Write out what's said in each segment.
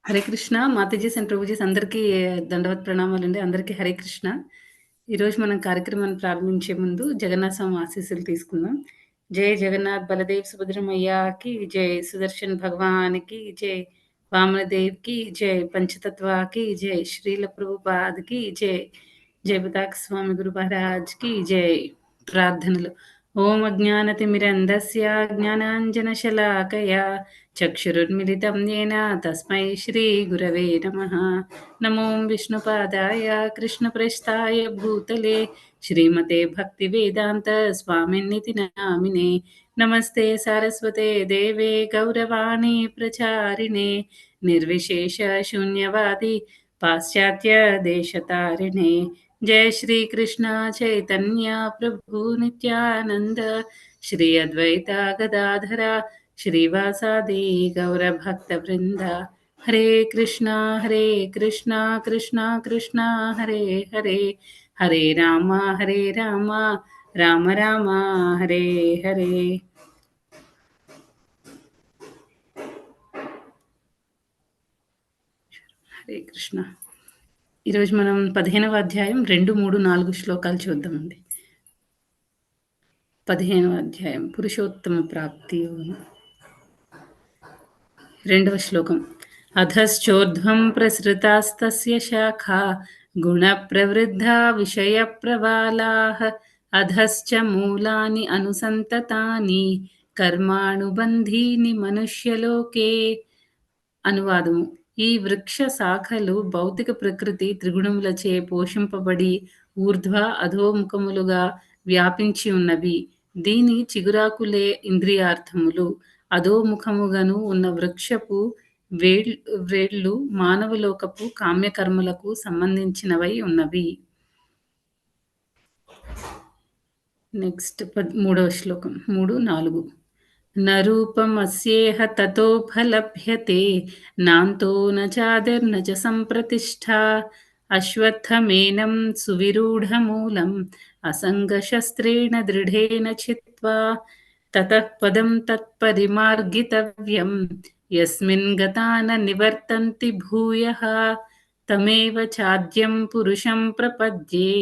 Hare Krishna. Matajis and prabhujis అందరికీ దండవత్ ప్రణామాలండి. అందరికీ హరే కృష్ణ. ఈరోజు మనం కార్యక్రమాన్ని ప్రారంభించే ముందు జగన్నాథ స్వామి ఆశీస్సులు తీసుకుందాం. జై జగన్నాథ్ బలదేవ్ సుభద్రమయ్యాకి జై, సుదర్శన్ భగవాన్‌కి జై, వామనదేవ్‌కి జై, పంచతత్వాకి జై, శ్రీల ప్రభుపాద్‌కి జై, జై పతాక స్వామి గురు మహారాజ్‌కి జై. ప్రార్థనలు. ఓం అజ్ఞానతిమిరంధస్య జ్ఞానాంజనశలాకయా చక్షురున్మిలితం येन తస్మై శ్రీగురవే నమః. నమో విష్ణుపాదాయ కృష్ణప్రేష్ఠాయ భూతలే శ్రీమతే భక్తివేదాంత స్వామిన్నితి నామినే. నమస్తే సారస్వతే దేవే గౌరవాణి ప్రచారిణే నిర్విశేష శూన్యవాది పాశ్చాత్య దేశతారిణే. జయ శ్రీ కృష్ణ చైతన్య ప్రభు నిత్యానంద శ్రీ అద్వైత గదాధర శ్రీవాసాది గౌరభక్తవృంద. హరే కృష్ణ కృష్ణ కృష్ణ హరే హరే, హరే రామ రామ రామ హరే హరే. హరే కృష్ణ. ఈరోజు మనం 15వ అధ్యాయం 2, 3, 4 శ్లోకాలు చూద్దామండి. 15వ అధ్యాయం పురుషోత్తమ ప్రాప్తి యోగం. 2వ శ్లోకం. అధశ్చోర్ధ్వం ప్రసృతాస్తస్య శాఖా గుణప్రవృద్ధా విషయప్రవాలాః అధశ్చ మూలాని అనుసంతతాని కర్మానుబంధీని మనుష్యలోకే. అనువాదము. ఈ వృక్ష శాఖలు భౌతిక ప్రకృతి త్రిగుణములచే పోషింపబడి ఊర్ధ్వ అధోముఖములుగా వ్యాపించి ఉన్నవి. దీని చిగురాకులే ఇంద్రియార్థములు. అధోముఖముగను ఉన్న వృక్షపు వ్రేళ్ళు మానవలోకపు కామ్యకర్మలకు సంబంధించినవై ఉన్నవి. నెక్స్ట్ 3వ శ్లోకం 3, 4. న రూపమస్యేహ తతోపలభ్యతే నాంతో న చాదిర్న చ సంప్రతిష్ఠా అశ్వత్థమేనం సువిరూఢమూలం అసంగశస్త్రేణ దృఢేన చిత్వా తతః పదం తత్పరిమార్గితవ్యం యస్మిన్ గతా న నివర్తంతి భూయః తమేవ చాద్యం పురుషం ప్రపద్యే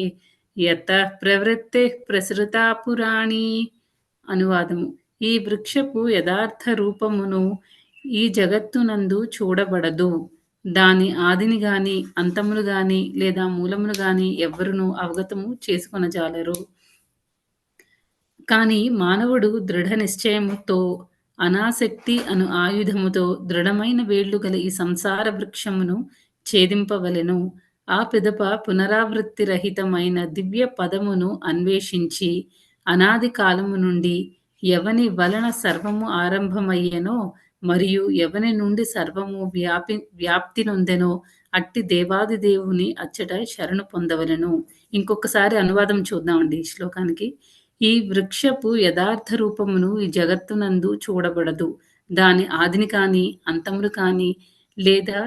యతః ప్రవృత్తిః ప్రసృతా పురాణి. అనువాదము. ఈ వృక్షపు యథార్థ రూపమును ఈ జగత్తునందు చూడబడదు. దాని ఆదిని గాని అంతమును గాని లేదా మూలమును గాని ఎవ్వరునూ అవగతము చేసుకొనజాలరు. కాని మానవుడు దృఢ నిశ్చయముతో అనాసక్తి అను ఆయుధముతో దృఢమైన వేళ్లు గల ఈ సంసార వృక్షమును ఛేదింపవలెను. ఆ పిదప పునరావృత్తి రహితమైన దివ్య పదమును అన్వేషించి అనాది కాలము నుండి ఎవని వలన సర్వము ఆరంభమయ్యెనో మరియు ఎవని నుండి సర్వము వ్యాప్తి నొందెనో అట్టి దేవాది దేవుని అచ్చట శరణు పొందవలెను. ఇంకొకసారి అనువాదం చూద్దామండి ఈ శ్లోకానికి. ఈ వృక్షపు యథార్థ రూపమును ఈ జగత్తునందు చూడబడదు. దాని ఆదిని కాని అంతమును కాని లేదా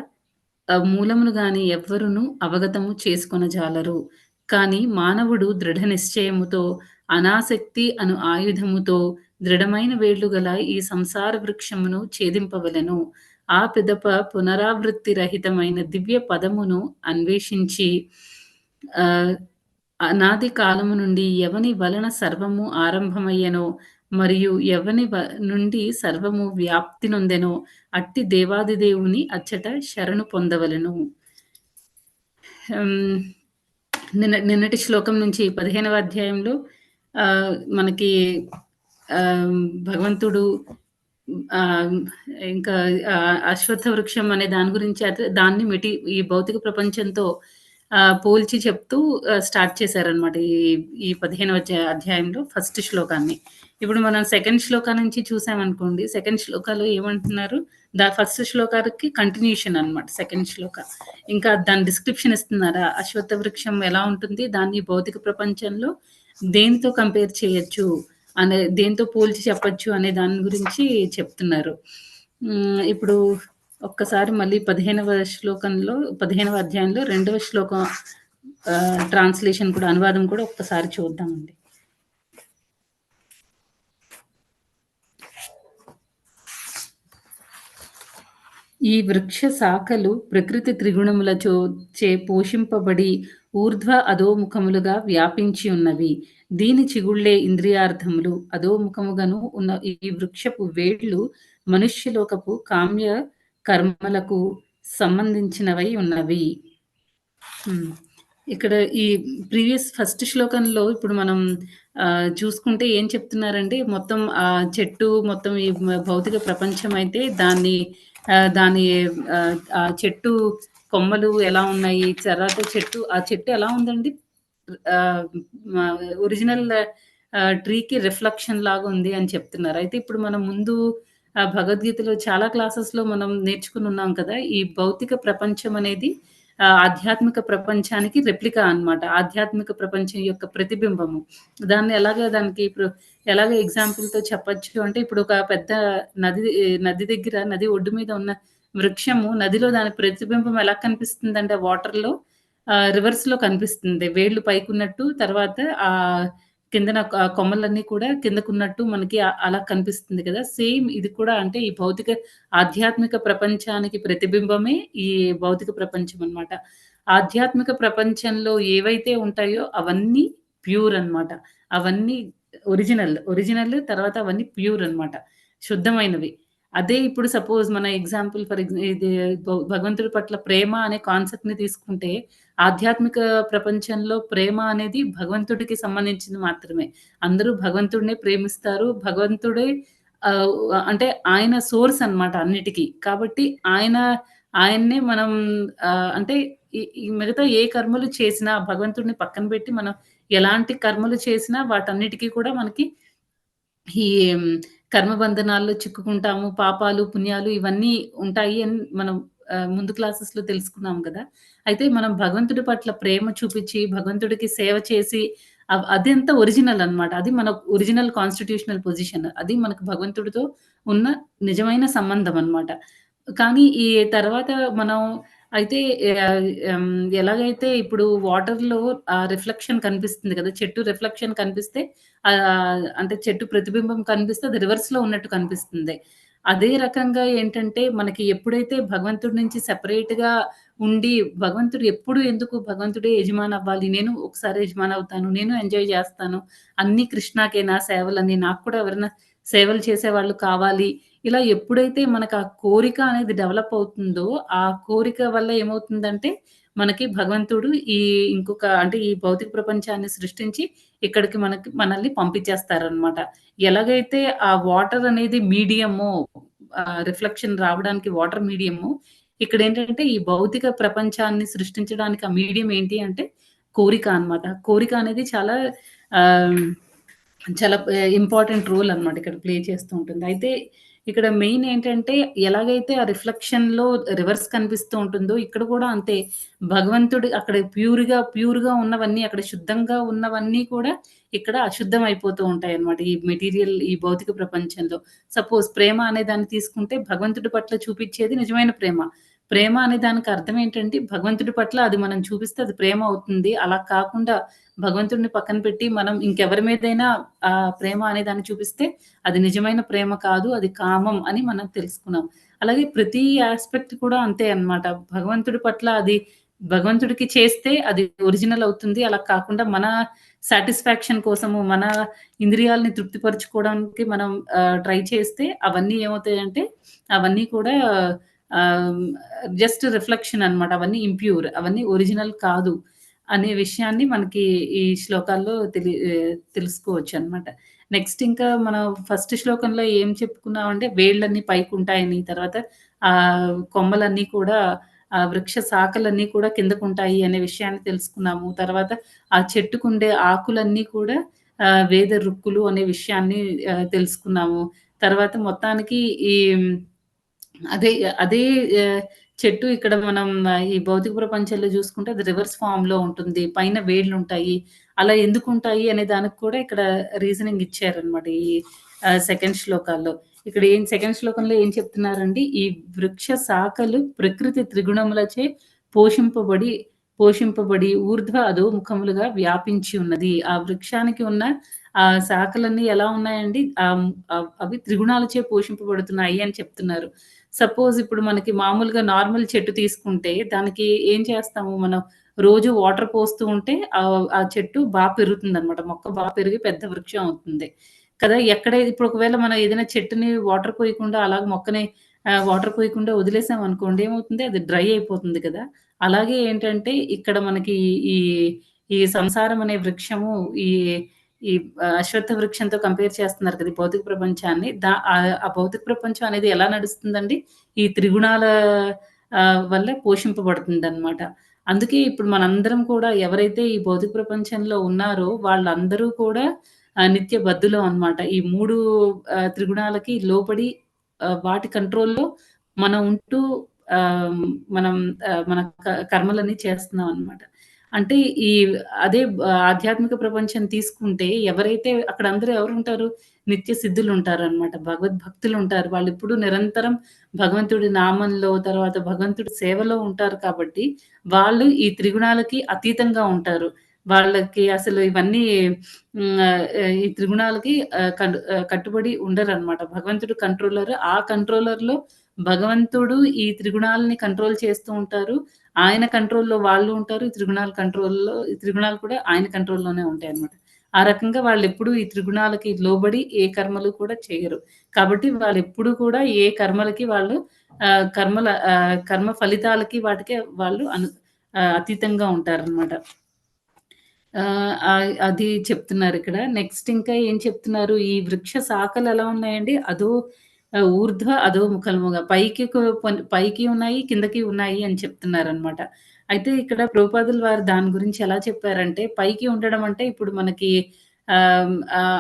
మూలమును గాని ఎవ్వరును అవగతము చేసుకొనజాలరు. కాని మానవుడు దృఢ నిశ్చయముతో అనాసక్తి అను ఆయుధముతో దృఢమైన వేళ్లు గల ఈ సంసార వృక్షమును ఛేదింపవలెను. ఆ పిదప పునరావృత్తి రహితమైన దివ్య పదమును అన్వేషించి అనాది కాలము నుండి ఎవని వలన సర్వము ఆరంభమయ్యెనో మరియు ఎవని నుండి సర్వము వ్యాప్తి నొందెనో అట్టి దేవాది దేవుని అచ్చట శరణు పొందవలెను. నిన్నటి శ్లోకం నుంచి 15వ అధ్యాయంలో మనకి భగవంతుడు ఇంకా అశ్వత్థ వృక్షం అనే దాని గురించి దాన్ని ఈ భౌతిక ప్రపంచంతో పోల్చి చెప్తూ స్టార్ట్ చేశారనమాట ఈ 15వ అధ్యాయంలో ఫస్ట్ శ్లోకాన్ని. ఇప్పుడు మనం సెకండ్ శ్లోకా నుంచి చూసామనుకోండి. సెకండ్ శ్లోకాలో ఏమంటున్నారు, ఫస్ట్ శ్లోకానికి కంటిన్యూషన్ అనమాట సెకండ్ శ్లోక. ఇంకా దాని డిస్క్రిప్షన్ ఇస్తున్నారా, అశ్వత్థ వృక్షం ఎలా ఉంటుంది, దాన్ని భౌతిక ప్రపంచంలో దేనితో కంపేర్ చేయొచ్చు అనే, దేంతో పోల్చి చెప్పచ్చు అనే దాని గురించి చెప్తున్నారు. ఇప్పుడు ఒక్కసారి మళ్ళీ 15వ శ్లోకంలో 15వ అధ్యాయంలో 2వ శ్లోకం ట్రాన్స్లేషన్ కూడా, అనువాదం కూడా ఒక్కసారి చూద్దామండి. ఈ వృక్ష శాఖలు ప్రకృతి త్రిగుణములచో పోషింపబడి ఊర్ధ్వ అధోముఖములుగా వ్యాపించి ఉన్నవి. దీని చిగుళ్ళే ఇంద్రియార్థములు. అధోముఖముగను ఉన్న ఈ వృక్షపు వేళ్ళు మనుష్యలోకపు కామ్య కర్మలకు సంబంధించినవై ఉన్నవి. హ్మ్. ఇక్కడ ఈ ఫస్ట్ శ్లోకంలో ఇప్పుడు మనం చూసుకుంటే ఏం చెప్తున్నారంటే మొత్తం చెట్టు మొత్తం ఈ భౌతిక ప్రపంచం అయితే దాని ఆ చెట్టు కొమ్మలు ఎలా ఉన్నాయి? తర్వాత ఆ చెట్టు ఎలా ఉందండి? ఆహ్, మ ఒరిజినల్ ట్రీకి రిఫ్లెక్షన్ లాగా ఉంది అని చెప్తున్నారు. అయితే ఇప్పుడు మనం ముందు భగవద్గీతలో చాలా క్లాసెస్‌లో మనం నేర్చుకుని ఉన్నాం కదా! ఈ భౌతిక ప్రపంచం అనేది ఆధ్యాత్మిక ప్రపంచానికి రెప్లికా అన్నమాట. ఆధ్యాత్మిక ప్రపంచం యొక్క ప్రతిబింబము. దాన్ని ఎలాగ ఎగ్జాంపుల్‌తో చెప్పొచ్చు అంటే, ఇప్పుడు ఒక పెద్ద నది ఒడ్డు మీద ఉన్న వృక్షము నదిలో దాని ప్రతిబింబం ఎలా కనిపిస్తుందంటే వాటర్‌లో రివర్స్‌లో కనిపిస్తుంది. వేళ్ళు పైకున్నట్టు తర్వాత కిందన కొమ్మలన్నీ కూడా కిందకున్నట్టు మనకి అలా కనిపిస్తుంది కదా! సేమ్ ఇది కూడా అంటే ఈ ఆధ్యాత్మిక ప్రపంచానికి ప్రతిబింబమే ఈ భౌతిక ప్రపంచం అన్నమాట. ఆధ్యాత్మిక ప్రపంచంలో ఏవైతే ఉంటాయో అవన్నీ ప్యూర్ అన్నమాట. అవన్నీ ఒరిజినల్ తర్వాత అవన్నీ ప్యూర్ అన్నమాట. శుద్ధమైనవి. అదే ఇప్పుడు సపోజ్ మన ఎగ్జాంపుల్ ఫర్ ఎగ్జా ఇది భగవంతుడి పట్ల ప్రేమ అనే కాన్సెప్ట్‌ని తీసుకుంటే, ఆధ్యాత్మిక ప్రపంచంలో ప్రేమ అనేది భగవంతుడికి సంబంధించింది మాత్రమే. అందరూ భగవంతుడినే ప్రేమిస్తారు. భగవంతుడే ఆహ్, అంటే ఆయన సోర్స్ అన్నమాట అన్నిటికి. కాబట్టి ఆయన్నే మనం అంటే ఈ మిగతా ఏ కర్మలు చేసినా భగవంతుడిని పక్కన పెట్టి మనం ఎలాంటి కర్మలు చేసినా వాటన్నిటికి కూడా మనకి ఈ కర్మ బంధనాల్లో చిక్కుకుంటాము. పాపాలు, పుణ్యాలు ఇవన్నీ ఉంటాయి అని మనం ముందు క్లాసెస్‌లో తెలుసుకున్నాం గదా! అయితే మనం భగవంతుడి పట్ల ప్రేమ చూపిచ్చి, భగవంతుడికి సేవ చేసి అదంతా ఒరిజినల్ అన్నమాట. అది మన ఒరిజినల్ కాన్స్టిట్యూషనల్ పొజిషన్. అది మనకు భగవంతుడితో ఉన్న నిజమైన సంబంధం అన్నమాట. కానీ ఈ తర్వాత మనం అయితే హ్మ్, ఎలాగైతే ఇప్పుడు వాటర్‌లో రిఫ్లెక్షన్ కనిపిస్తుంది కదా! చెట్టు రిఫ్లెక్షన్ కనిపిస్తే అంటే చెట్టు ప్రతిబింబం కనిపిస్తే అది రివర్స్‌లో ఉన్నట్టు కనిపిస్తుంది. అదే రకంగా ఏంటంటే మనకి ఎప్పుడైతే భగవంతుడి నుంచి సెపరేట్‌గా ఉండి భగవంతుడే యజమానవ్వాలి. నేను ఒకసారి యజమానవుతాను. నేను ఎంజాయ్ జేస్తాను. అన్నీ కృష్ణాకే నా సేవలని. నాకు కూడా ఎవరైనా సేవలు చేసేవాళ్ళు కావాలి. ఇలా ఎప్పుడైతే మనకు ఆ కోరిక అనేది డెవలప్ అవుతుందో, ఆ కోరిక వల్ల ఏమవుతుందంటే, మనకి భగవంతుడు ఈ భౌతిక ప్రపంచాన్ని సృష్టించి మనల్ని పంపించేస్తారనమాట. ఎలాగైతే ఆ వాటర్ అనేది మీడియమో రిఫ్లెక్షన్ రావడానికి వాటర్ మీడియమో, ఇక్కడేంటంటే ఈ భౌతిక ప్రపంచాన్ని సృష్టించడానికి ఆ మీడియం ఏంటి అంటే కోరిక అనమాట. కోరిక అనేది ఆహ్, చాలా ఇంపార్టెంట్ రోల్ అన్నమాట ఇక్కడ ప్లే చేస్తూ ఉంటుంది. అయితే ఇక్కడ మెయిన్ ఏంటంటే ఎలాగైతే ఆ రిఫ్లెక్షన్‌లో రివర్స్ కనిపిస్తూ ఉంటుందో ఇక్కడ కూడా అంతే. భగవంతుడు అక్కడ ప్యూర్‌గా ఉన్నవన్నీ అక్కడ శుద్ధంగా ఉన్నవన్నీ కూడా ఇక్కడ అశుద్ధం అయిపోతూ ఉంటాయన్నమాట. ఈ భౌతిక ప్రపంచంలో. సపోజ్ ప్రేమ అనే దాన్ని తీసుకుంటే భగవంతుడి పట్ల చూపిచ్చేది నిజమైన ప్రేమ. ప్రేమ అనే దానికి అర్థం ఏంటంటే భగవంతుడి పట్ల అది మనం చూపిస్తే అది ప్రేమ అవుతుంది. అలా కాకుండా భగవంతుడిని పక్కన పెట్టి మనం ఇంకెవరి మీదైనా ప్రేమ అనే దాన్ని చూపిస్తే అది నిజమైన ప్రేమ కాదు. అది కామం అని మనం తెలుసుకున్నాం. అలాగే ప్రతి యాస్పెక్ట్ కూడా అంతే అన్నమాట. భగవంతుడి పట్ల భగవంతుడికి చేస్తే అది ఒరిజినల్ అవుతుంది. అలా కాకుండా మన సాటిస్ఫాక్షన్ కోసము, మన ఇంద్రియాలని తృప్తిపరుచుకోవడానికి మనం ట్రై చేస్తే అవన్నీ ఏమవుతాయంటే, అవన్నీ కూడా ఆహ్, జస్ట్ రిఫ్లెక్షన్ అన్నమాట. అవన్నీ ఇంప్యూర్. అవన్నీ ఒరిజినల్ కాదు. అనే విషయాన్ని మనకి ఈ శ్లోకాల్లో తెలుసుకోవచ్చనమాట. నెక్స్ట్ ఇంకా మనం ఫస్ట్ శ్లోకంలో ఏం చెప్పుకున్నామంటే వేళ్ళన్నీ పైకుంటాయని, తర్వాత కొమ్మలన్నీ కూడా వృక్ష శాఖలన్నీ కూడా కిందకుంటాయి అనే విషయాన్ని తెలుసుకున్నాము. తర్వాత ఆ చెట్టుకుండే ఆకులన్నీ కూడా వేద రుక్కులు అనే విషయాన్ని తెలుసుకున్నాము. తర్వాత మొత్తానికి ఈ అదే అదే ఆహ్, చెట్టు ఇక్కడ మనం ఈ భౌతిక ప్రపంచంలో జూసుకుంటే అది రివర్స్ ఫార్మ్‌లో ఉంటుంది. పైన వేళ్ళుంటాయి. అలా ఎందుకుంటాయి అనే దానికి కూడా ఇక్కడ రీజనింగ్ ఇచ్చారనమాట. ఈ సెకండ్ శ్లోకాల్లో. సెకండ్ శ్లోకంలో ఏం చెప్తున్నారండి? ఈ వృక్ష శాఖలు ప్రకృతి త్రిగుణములచే పోషింపబడి ఊర్ధ్వ అధోముఖములుగా వ్యాపించి ఉన్నది. ఆ వృక్షానికి ఉన్న శాఖలన్నీ ఎలా ఉన్నాయండి? అవి త్రిగుణాలచే పోషింపబడుతున్నాయి అని చెప్తున్నారు. సపోజ్ ఇప్పుడు మనకి మామూలుగా నార్మల్ చెట్టు తీసుకుంటే దానికి ఏం చేస్తాము మనం రోజు వాటర్ పోస్తూ ఉంటే ఆ చెట్టు పెరుగుతుందనమాట. మొక్క పెరిగి పెద్ద వృక్షం అవుతుంది. కదా! ఇప్పుడు ఒకవేళ మనం ఏదైనా చెట్టుని వాటర్ పోయకుండా అలాగ మొక్కని వాటర్ పోయకుండా వదిలేసామనుకోండి ఏమవుతుంది? అది డ్రై అయిపోతుంది కదా! అలాగే ఏంటంటే ఇక్కడ మనకి ఈ ఈ సంసారం అనే వృక్షము ఈ ఈ అశ్వత్థ వృక్షంతో కంపేర్ చేస్తున్నారు కదా! ఈ భౌతిక ప్రపంచాన్ని. ఆ భౌతిక ప్రపంచం అనేది ఎలా నడుస్తుందండి? ఈ త్రిగుణాల వల్ల పోషింపబడుతుందనమాట. అందుకే ఇప్పుడు మనందరం కూడా ఎవరైతే ఈ భౌతిక ప్రపంచంలో ఉన్నారో వాళ్ళందరూ కూడా నిత్య బద్ధులం అనమాట. ఈ 3 త్రిగుణాలకి లోబడి వాటి కంట్రోల్‌లో మనం ఉంటూ మనం మన కర్మలన్నీ చేస్తున్నాం అనమాట. అంటే ఈ అదే ఆధ్యాత్మిక ప్రపంచం తీసుకుంటే ఎవరైతే అక్కడ అందరూ ఎవరుంటారు? నిత్య సిద్ధులుంటారనమాట. భగవద్భక్తులుంటారు. వాళ్ళెప్పుడూ నిరంతరం భగవంతుడి నామంలో, తర్వాత భగవంతుడి సేవలో ఉంటారు కాబట్టి, వాళ్ళు ఈ త్రిగుణాలకి అతీతంగా ఉంటారు. వాళ్ళకి అసలు ఇవన్నీ ఈ త్రిగుణాలకి కట్టుబడి ఉండరనమాట. భగవంతుడు కంట్రోలర్. ఆ కంట్రోలర్‌లో భగవంతుడు ఈ త్రిగుణాలని కంట్రోల్ చేస్తూ ఉంటారు. ఆయన కంట్రోల్‌లో వాళ్ళు ఉంటారు. ఈ త్రిగుణాలు కూడా ఆయన కంట్రోల్‌లోనే ఉంటాయన్నమాట. ఆ రకంగా వాళ్ళెప్పుడూ ఈ త్రిగుణాలకి లోబడి ఏ కర్మలు కూడా చేయరు. కాబట్టి వాళ్ళెప్పుడు కూడా ఏ కర్మలకి వాళ్ళు కర్మ ఫలితాలకి వాటికి వాళ్ళు అతీతంగా ఉంటారనమాట. అది చెప్తున్నారిక్కడ. నెక్స్ట్ ఇంకా ఏం చెప్తున్నారు? ఈ వృక్ష శాఖలెలా ఉన్నాయండి? ఊర్ధ్వ అధోముఖముగా పైకి ఉన్నాయి, కిందకి ఉన్నాయి అని చెప్తున్నారనమాట. అయితే ఇక్కడ ప్రభుపాదుల వారు దాని గురించి ఎలా చెప్పారంటే, పైకి ఉండడం అంటే ఇప్పుడు మనకి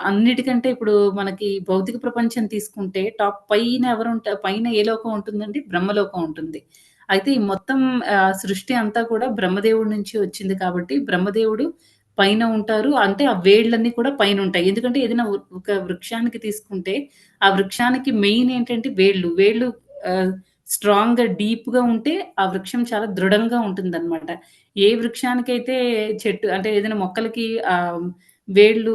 అన్నిటికంటే ఇప్పుడు మనకి భౌతిక ప్రపంచం తీసుకుంటే పైన ఏ లోకం ఉంటుందండి? బ్రహ్మలోకం ఉంటుంది. అయితే ఈ మొత్తం సృష్టి అంతా కూడా బ్రహ్మదేవుడి నుంచి వచ్చింది కాబట్టి, బ్రహ్మదేవుడు పైన ఉంటారు. అంటే ఆ వేళ్ళన్నీ కూడా పైనుంటాయి. ఎందుకంటే ఏదైనా ఒక వృక్షానికి తీసుకుంటే, ఆ వృక్షానికి మెయిన్ ఏంటంటే వేళ్ళు. వేళ్ళు స్ట్రాంగ్‌గా, డీప్‌గా ఉంటే ఆ వృక్షం చాలా దృఢంగా ఉంటుందనమాట. ఏ వృక్షానికైతే చెట్టు అంటే ఏదైనా మొక్కలకి వేళ్ళు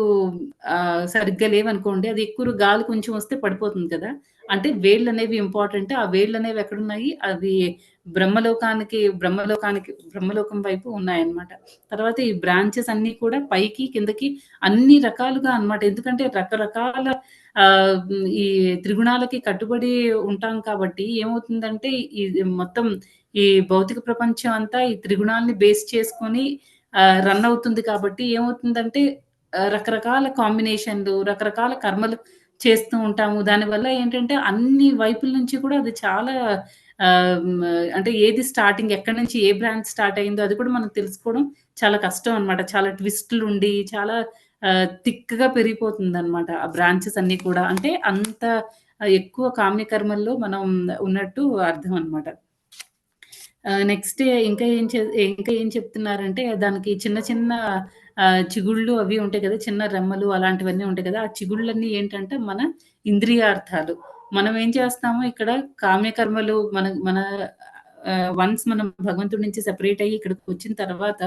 సరిగ్గా లేవనుకోండి, అది ఎక్కువ గాలి కొంచెం వస్తే పడిపోతుంది కదా! అంటే వేళ్ళనేవి ఇంపార్టెంట్. ఆ వేళ్ళనేవి ఎక్కడున్నాయి? అవి బ్రహ్మలోకం వైపు ఉన్నాయన్నమాట. తర్వాత ఈ బ్రాంచెస్ అన్నీ కూడా పైకి, కిందకి అన్ని రకాలుగా అన్నమాట. ఎందుకంటే రకరకాల ఈ త్రిగుణాలకి కట్టుబడి ఉంటాం కాబట్టి ఏమవుతుందంటే, మొత్తం ఈ భౌతిక ప్రపంచం అంతా ఈ త్రిగుణాల్ని బేస్ చేసుకొని రన్ అవుతుంది కాబట్టి ఏమవుతుందంటే, రకరకాల కాంబినేషన్‌లు, రకరకాల కర్మలు చేస్తూ ఉంటాము. దానివల్ల ఏంటంటే, అన్ని వైపుల నుంచి కూడా అది చాలా ఆహ్, హ్మ్. అంటే ఏది స్టార్టింగ్ ఎక్కడి నుంచి ఏ బ్రాంచ్ స్టార్ట్ అయిందో అది కూడా మనం తెలుసుకోవడం చాలా కష్టం అన్నమాట. చాలా ట్విస్ట్‌లుండి చాలా థిక్‌గా పెరిగిపోతుందన్నమాట. ఆ బ్రాంచెస్ అన్నీ కూడా. అంటే అంత ఎక్కువ కామ్య కర్మల్లో మనం ఉన్నట్టు అర్థం అన్నమాట. నెక్స్ట్ ఇంకా ఏం చెప్తున్నారంటే దానికి చిన్న చిన్న చిగుళ్ళు అవి ఉంటాయి కదా! చిన్న రెమ్మలు అలాంటివన్నీ ఉంటాయి కదా! ఆ చిగుళ్ళన్నీ ఏంటంటే మన ఇంద్రియార్థాలు. మనం ఏం చేస్తాము ఇక్కడ కామ్యకర్మలు మన మన వన్స్ మనం భగవంతుడి నుంచి సెపరేట్ అయ్యి ఇక్కడికొచ్చిన తర్వాత,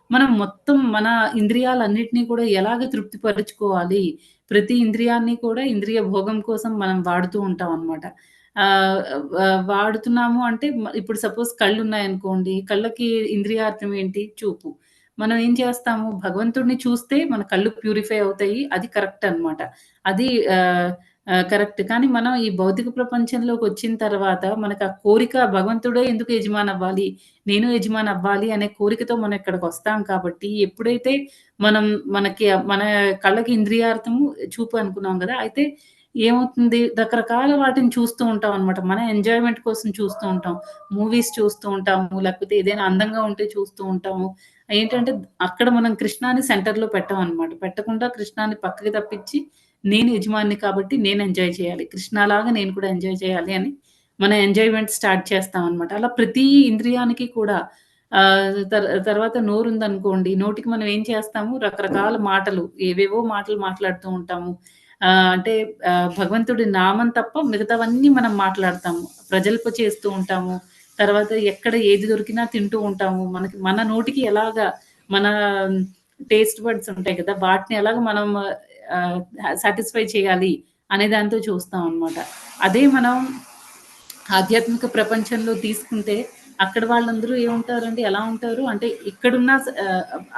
మనం మొత్తం మన ఇంద్రియాలన్నిటిని కూడా ఎలాగ తృప్తిపరుచుకోవాలి, ప్రతి ఇంద్రియాన్ని కూడా ఇంద్రియ భోగం కోసం మనం వాడుతూ ఉంటాం అన్నమాట. ఆహ్, వాడుతున్నాము అంటే ఇప్పుడు సపోజ్ కళ్ళున్నాయనుకోండి. కళ్ళకి ఇంద్రియార్థం ఏంటి? చూపు. మనం ఏం చేస్తాము? భగవంతుడిని చూస్తే మన కళ్ళు ప్యూరిఫై అవుతాయి. అది కరెక్ట్ అన్నమాట. అది ఆహ్, కరెక్ట్. కానీ మనం ఈ భౌతిక ప్రపంచంలోకొచ్చిన తర్వాత మనకు ఆ కోరిక భగవంతుడే ఎందుకు యజమానవ్వాలి? నేను యజమానవ్వాలి అనే కోరికతో మనం ఇక్కడికొస్తాం కాబట్టి ఎప్పుడైతే మనం మన కళ్ళకి ఇంద్రియార్థము చూపు అనుకున్నాం గదా! అయితే ఏమవుతుంది రకరకాల వాటిని చూస్తూ ఉంటామనమాట. మన ఎంజాయ్‌మెంట్ కోసం చూస్తూ ఉంటాం. మూవీస్ చూస్తూ ఉంటాము. లేకపోతే ఏదైనా అందంగా ఉంటే చూస్తూ ఉంటాము. ఏంటంటే అక్కడ మనం కృష్ణాని సెంటర్‌లో పెట్టమనమాట. పెట్టకుండా కృష్ణాని పక్కకి తప్పించి నేను యజమానిని కాబట్టి నేను ఎంజాయ్ చేయాలి. కృష్ణలాగా నేను కూడా ఎంజాయ్ చేయాలి అని మన ఎంజాయ్‌మెంట్ స్టార్ట్ చేస్తామనమాట. అలా ప్రతి ఇంద్రియానికి కూడా తర్వాత నోరుందనుకోండి. నోటికి మనం ఏం చేస్తాము రకరకాల మాటలు ఏవేవో మాటలు మాట్లాడుతూ ఉంటాము. అంటే భగవంతుడి నామం తప్ప మిగతావన్నీ మనం మాట్లాడతాము. ప్రజల్ప చేస్తూ ఉంటాము. తర్వాత ఎక్కడ ఏది దొరికినా తింటూ ఉంటాము. మన నోటికి ఎలాగా మన టేస్ట్ బడ్స్ ఉంటాయి కదా! వాటిని ఎలాగ మనం సాటిస్ఫై చేయాలి అనే దాంతో చూస్తామనమాట. అదే మనం ఆధ్యాత్మిక ప్రపంచంలో తీసుకుంటే అక్కడ వాళ్ళందరూ ఏముంటారండి? ఎలా ఉంటారు? అంటే ఇక్కడున్న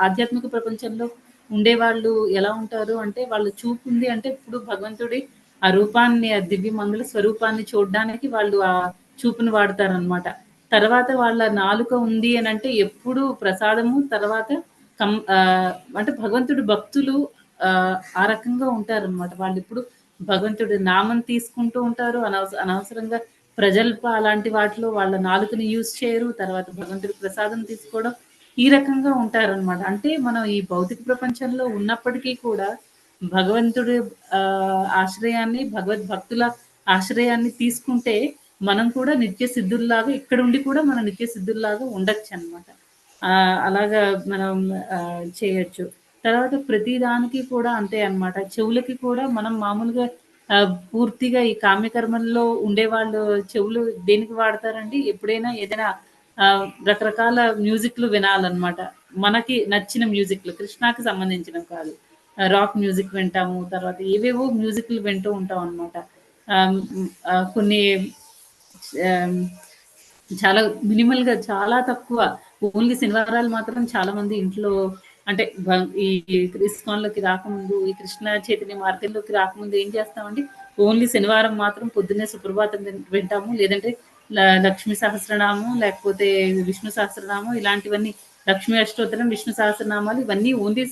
ఆధ్యాత్మిక ప్రపంచంలో ఉండేవాళ్ళు ఎలా ఉంటారు అంటే, వాళ్ళ చూపుంది అంటే ఇప్పుడు భగవంతుడి ఆ రూపాన్ని, ఆ దివ్య మంగళ స్వరూపాన్ని చూడ్డానికి వాళ్ళు ఆ చూపుని వాడతారనమాట. తర్వాత వాళ్ళ నాలుక ఉంది అనంటే ఎప్పుడూ ప్రసాదము తర్వాత అంటే భగవంతుడి భక్తులు ఆ రకంగా ఉంటారనమాట. వాళ్ళెప్పుడు భగవంతుడి నామం తీసుకుంటూ ఉంటారు. అనవసరంగా ప్రజల్ప అలాంటి వాటిలో వాళ్ళ నాలుకని యూజ్ చేయరు. తర్వాత భగవంతుడి ప్రసాదం తీసుకోవడం ఈ రకంగా ఉంటారనమాట. అంటే మనం ఈ భౌతిక ప్రపంచంలో ఉన్నప్పటికీ కూడా భగవంతుడి ఆశ్రయాన్ని, భగవద్భక్తుల ఆశ్రయాన్ని తీసుకుంటే మనం కూడా నిత్య సిద్ధుల్లాగా ఇక్కడుండి కూడా మనం నిత్య సిద్ధుల్లాగా ఉండొచ్చనమాట. అలాగా మనం చేయొచ్చు. తర్వాత ప్రతి దానికి కూడా అంతే అన్నమాట. చెవులకి కూడా మనం మామూలుగా పూర్తిగా ఈ కామ్యకర్మల్లో ఉండేవాళ్ళు చెవులు దేనికి వాడతారండి? ఎప్పుడైనా ఏదైనా రకరకాల మ్యూజిక్‌లు వినాలన్నమాట. మనకి నచ్చిన మ్యూజిక్‌లు కృష్ణాకి సంబంధించినవి కాదు. రాక్ మ్యూజిక్ వింటాము. తర్వాత ఏవేవో మ్యూజిక్‌లు వింటూ ఉంటాం అన్నమాట. కొన్ని ఆహ్, చాలా మినిమల్‌గా చాలా తక్కువ. ఓన్లీ శనివారాలు మాత్రం చాలామంది ఇంట్లో అంటే ఈ ఇస్కాన్‌లోకి రాకముందు, ఈ కృష్ణ చైతన్య మార్గంలోకి రాకముందు ఏం చేస్తామండి, ఓన్లీ శనివారం మాత్రం పొద్దున్నే సుప్రభాతం వింటాము. లేదంటే లక్ష్మీ సహస్రనామం, లేకపోతే విష్ణు సహస్రనామం ఇలాంటివన్నీ లక్ష్మీ అష్టోత్తరం, విష్ణు సహస్రనామాలు ఇవన్నీ ఓన్లీ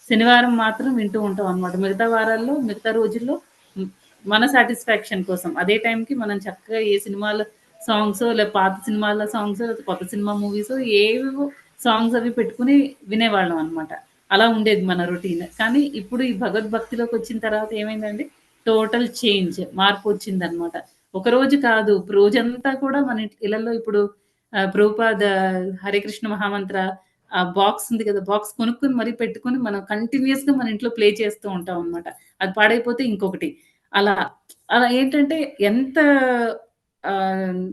శనివారం మాత్రం వింటూ ఉంటాం అనమాట. మిగతా వారాల్లో, మిగతా రోజుల్లో హ్మ్, మన సాటిస్ఫాక్షన్ కోసం అదే టైంకి మనం చక్కగా ఏ సినిమాలో సాంగ్సో, పాత సినిమాల సాంగ్సో, లేకపోతే కొత్త సినిమా మూవీసో ఏవేవో సాంగ్స్ అవి పెట్టుకొని వినేవాళ్ళం అనమాట. అలా ఉండేది మన రొటీన్. కానీ ఇప్పుడు ఈ భగవద్భక్తిలోకి వచ్చిన తర్వాత ఏమైందంటే టోటల్ చేంజ్ మార్పొచ్చిందనమాట. ఒకరోజు కాదు రోజంతా కూడా మన ఇళ్లలో ఇప్పుడు ప్రభుపాద హరే కృష్ణ మహామంత్ర ఆ బాక్స్ ఉంది కదా! బాక్స్ కొనుక్కొని మరీ పెట్టుకొని మనం కంటిన్యూయస్‌గా మన ఇంట్లో ప్లే చేస్తూ ఉంటాం అనమాట. అది పాడైపోతే ఇంకొకటి. అలా అలా ఏంటంటే ఎంత